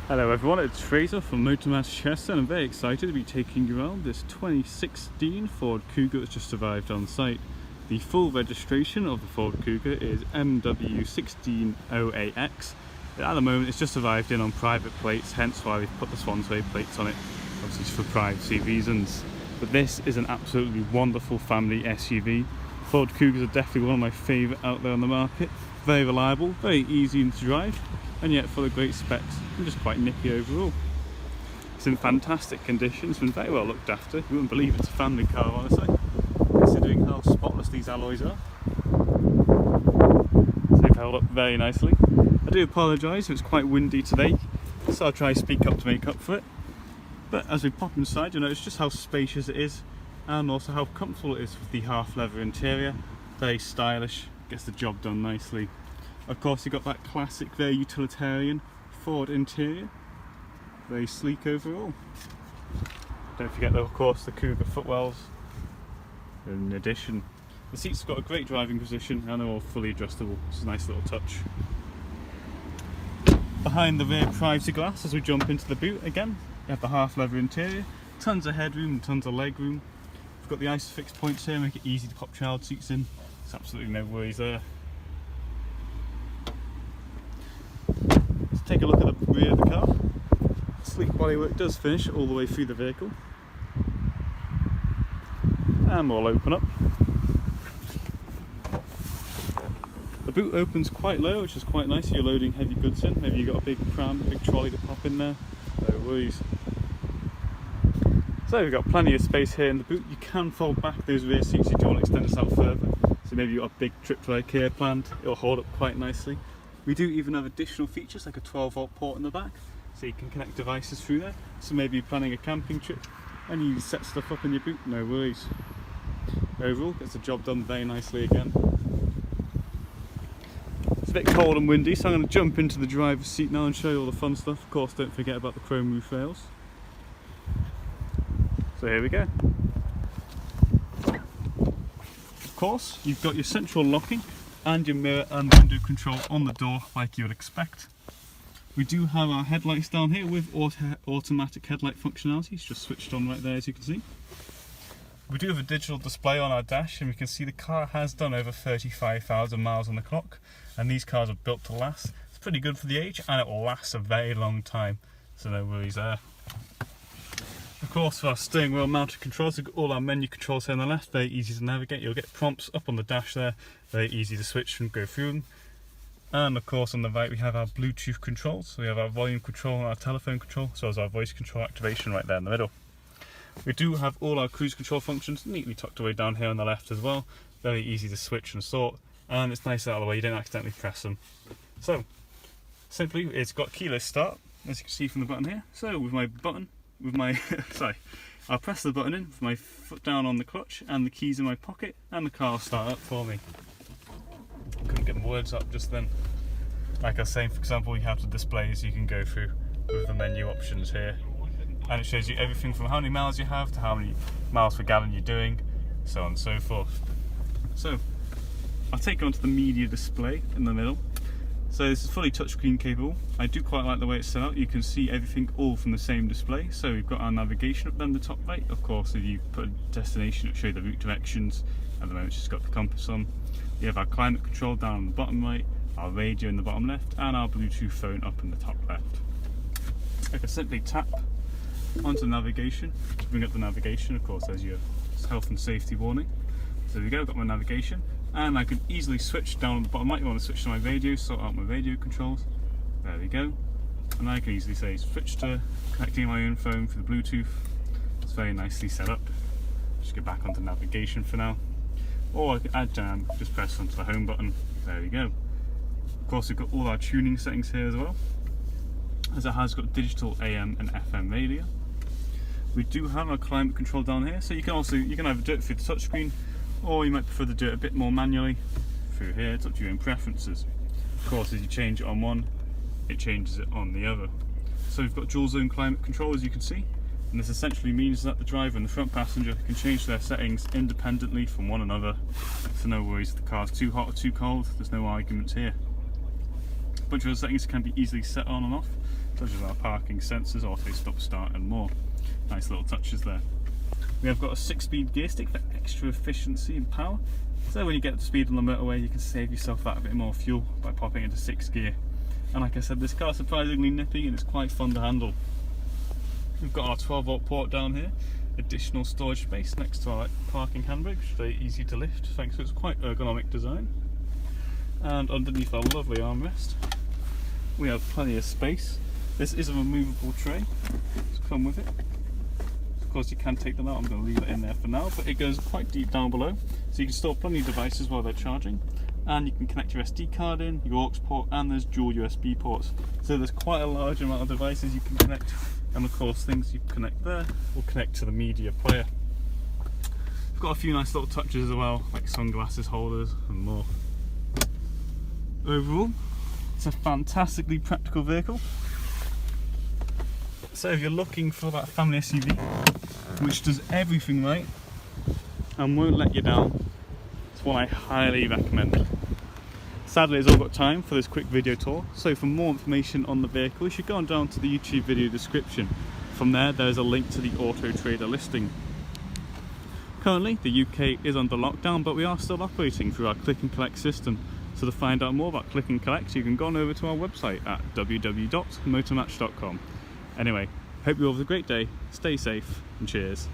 Hello everyone, it's Fraser from Motor Manchester and I'm very excited to be taking you around this 2016 Ford Kuga that's just arrived on site. The full registration of the Ford Kuga is MW160AX. At the moment it's just arrived in on private plates, hence why we've put the Swansway plates on it, obviously for privacy reasons. But this is an absolutely wonderful family SUV. Ford Kugas are definitely one of my favourite out there on the market. Very reliable, very easy to drive, and yet full of great specs and just quite nippy overall. It's in fantastic condition, it's been very well looked after. You wouldn't believe it's a family car, honestly, considering how spotless these alloys are. So they've held up very nicely. I do apologise if it's quite windy today, so I'll try to speak up to make up for it. But as we pop inside, you'll notice just how spacious it is and also how comfortable it is with the half leather interior. Very stylish, gets the job done nicely. Of course you've got that classic, very utilitarian Ford interior, very sleek overall. Don't forget though, of course, the Kuga footwells. In addition, the seats have got a great driving position and they're all fully adjustable. It's a nice little touch. Behind the rear privacy glass, as we jump into the boot again, you have the half leather interior, tons of headroom and tons of legroom. We've got the ISOFIX points here, make it easy to pop child seats in. There's absolutely no worries there. Let's take a look at the rear of the car. Sleek bodywork does finish all the way through the vehicle. And we'll open up. The boot opens quite low, which is quite nice if you're loading heavy goods in. Maybe you've got a big pram, big trolley to pop in there. No worries. So we've got plenty of space here in the boot. You can fold back those rear seats if you want to extend this out further. So maybe you've got a big trip to IKEA planned, it'll hold up quite nicely. We do even have additional features like a 12-volt port in the back, so you can connect devices through there. So maybe you're planning a camping trip and you set stuff up in your boot, no worries. Overall, gets the job done very nicely again. It's a bit cold and windy, so I'm going to jump into the driver's seat now and show you all the fun stuff. Of course, don't forget about the chrome roof rails. So here we go. Of course, you've got your central locking and your mirror and window control on the door like you would expect. We do have our headlights down here with automatic headlight functionality. It's just switched on right there, as you can see. We do have a digital display on our dash and we can see the car has done over 35,000 miles on the clock, and these cars are built to last. It's pretty good for the age and it will last a very long time, so no worries there. Of course, for our steering wheel mounted controls, we've got all our menu controls here on the left, very easy to navigate. You'll get prompts up on the dash there, very easy to switch and go through them. And of course on the right we have our Bluetooth controls, so we have our volume control and our telephone control, as well as our voice control activation right there in the middle. We do have all our cruise control functions neatly tucked away down here on the left as well, very easy to switch and sort, and it's nice out of the way, you don't accidentally press them. So, simply it's got keyless start, as you can see from the button here. So with my button, I'll press the button in with my foot down on the clutch and the keys in my pocket, and the car will start up for me. Couldn't get my words up just then. Like I was saying, for example, you have the displays you can go through with the menu options here, and it shows you everything from how many miles you have to how many miles per gallon you're doing, so on and so forth. So I'll take you onto the media display in the middle. So this is fully touchscreen capable. I do quite like the way it's set out. You can see everything all from the same display. So we've got our navigation up there in the top right. Of course, if you put a destination, it'll show you the route directions. At the moment, it's just got the compass on. We have our climate control down on the bottom right, our radio in the bottom left, and our Bluetooth phone up in the top left. I can simply tap onto the navigation to bring up the navigation. Of course, there's your health and safety warning. So there we go, I've got my navigation. And I can easily switch down on the bottom right. You want to switch to my radio, sort out my radio controls. There we go. And I can easily say switch to connecting my own phone through the Bluetooth. It's very nicely set up. Just get back onto navigation for now. Or I can add down, just press onto the home button. There we go. Of course, we've got all our tuning settings here as well, as it has got digital AM and FM radio. We do have our climate control down here, so you can either do it through the touchscreen, or you might prefer to do it a bit more manually through here. It's up to your own preferences. Of course, as you change it on one, it changes it on the other. So we've got dual zone climate control, as you can see, and this essentially means that the driver and the front passenger can change their settings independently from one another. So no worries if the car's too hot or too cold, there's no arguments here. A bunch of other settings can be easily set on and off, such as our parking sensors, auto stop start and more. Nice little touches there. We have got a 6-speed gear stick for extra efficiency and power. So when you get to speed on the motorway, you can save yourself that a bit more fuel by popping into 6th gear. And like I said, this car's surprisingly nippy and it's quite fun to handle. We've got our 12-volt port down here, additional storage space next to our parking handbrake, which is very easy to lift thanks to its quite ergonomic design. And underneath our lovely armrest, we have plenty of space. This is a removable tray to come with it. Of course you can take them out, I'm going to leave it in there for now, but it goes quite deep down below, so you can store plenty of devices while they're charging, and you can connect your SD card in, your aux port, and there's dual USB ports. So there's quite a large amount of devices you can connect, and of course things you connect there will connect to the media player. We've got a few nice little touches as well, like sunglasses holders and more. Overall, it's a fantastically practical vehicle. So if you're looking for that family SUV, which does everything right and won't let you down, it's one I highly recommend. Sadly, it's all got time for this quick video tour, so for more information on the vehicle, you should go on down to the YouTube video description. From there, there's a link to the Auto Trader listing. Currently, the UK is under lockdown, but we are still operating through our click and collect system. So to find out more about click and collect, you can go on over to our website at www.motormatch.com. Anyway, hope you all have a great day, stay safe, and cheers.